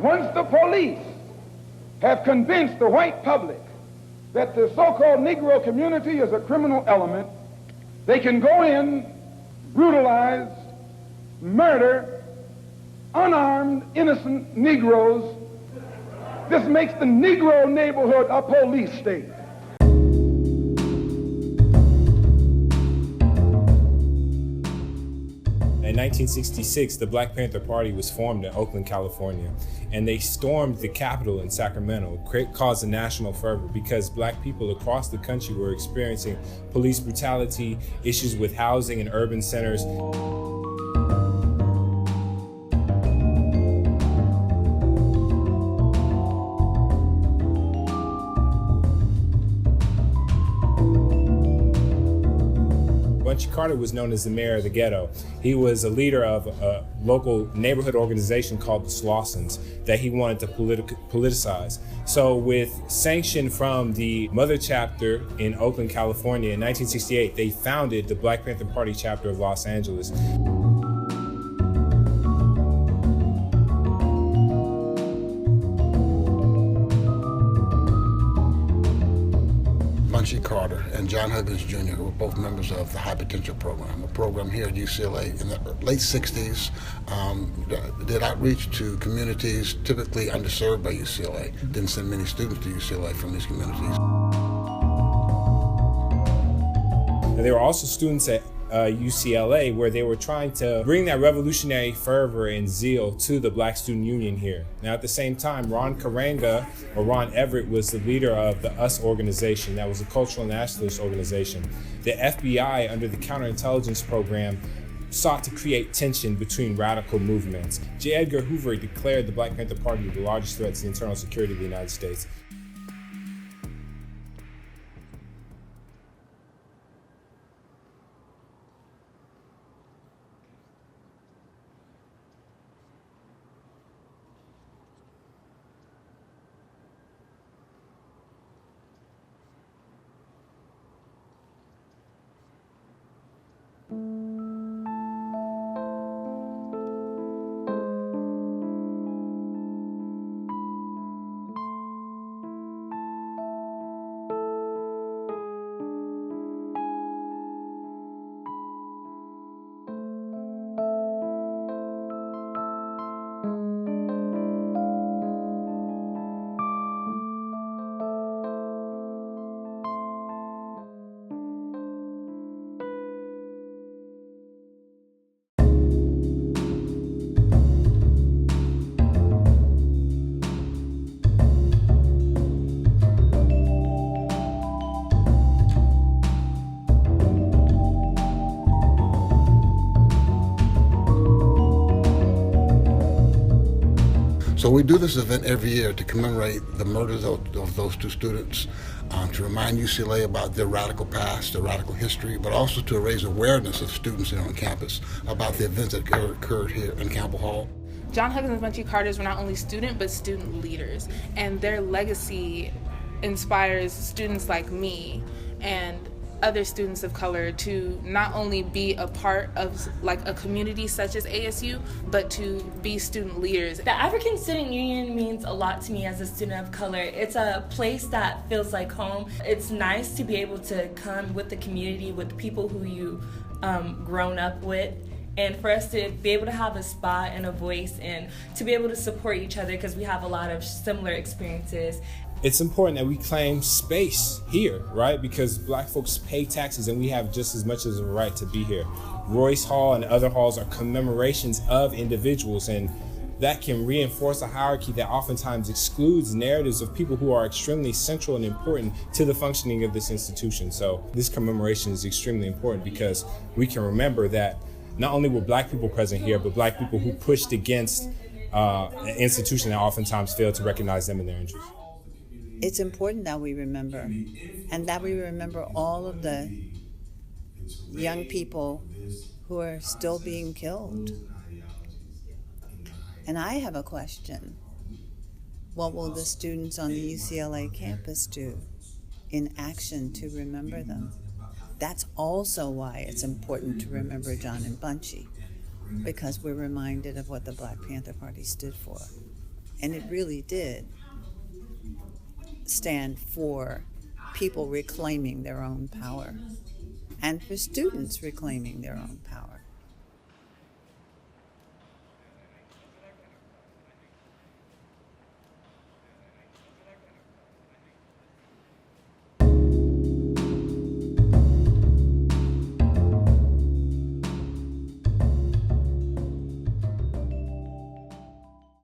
Once the police have convinced the white public that the so-called Negro community is a criminal element, they can go in, brutalize, murder unarmed, innocent Negroes. This makes the Negro neighborhood a police state. In 1966, the Black Panther Party was formed in Oakland, California, and they stormed the Capitol in Sacramento, caused a national fervor because Black people across the country were experiencing police brutality, issues with housing in urban centers. Bunchy Carter was known as the mayor of the ghetto. He was a leader of a local neighborhood organization called the Slawsons that he wanted to politicize. So with sanction from the mother chapter in Oakland, California in 1968, they founded the Black Panther Party chapter of Los Angeles. Bunchy Carter and John Huggins Jr., who were both members of the High Potential Program, a program here at UCLA in the late 60s, did outreach to communities typically underserved by UCLA. Didn't send many students to UCLA from these communities. And there were also students at UCLA where they were trying to bring that revolutionary fervor and zeal to the Black Student Union here. Now at the same time, Ron Everett was the leader of the US organization. That was a cultural nationalist organization. The FBI, under the counterintelligence program, sought to create tension between radical movements. J. Edgar Hoover declared the Black Panther Party the largest threat to the internal security of the United States. So we do this event every year to commemorate the murders of those two students, to remind UCLA about their radical past, their radical history, but also to raise awareness of students here on campus about the events that occurred here in Campbell Hall. John Huggins and Bunchy Carters were not only student, but student leaders, and their legacy inspires students like me and other students of color to not only be a part of like a community such as ASU, but to be student leaders. The Afrikan Student Union means a lot to me as a student of color. It's a place that feels like home. It's nice to be able to come with the community, with the people who you grown up with, and for us to be able to have a spot and a voice and to be able to support each other because we have a lot of similar experiences. It's important that we claim space here, right? Because Black folks pay taxes and we have just as much as a right to be here. Royce Hall and other halls are commemorations of individuals, and that can reinforce a hierarchy that oftentimes excludes narratives of people who are extremely central and important to the functioning of this institution. So this commemoration is extremely important because we can remember that not only were Black people present here, but Black people who pushed against an institution that oftentimes failed to recognize them in their interests. It's important that we remember, and that we remember all of the young people who are still being killed. And I have a question. What will the students on the UCLA campus do in action to remember them? That's also why it's important to remember John and Bunchy, because we're reminded of what the Black Panther Party stood for. And it really did stand for people reclaiming their own power and for students reclaiming their own power.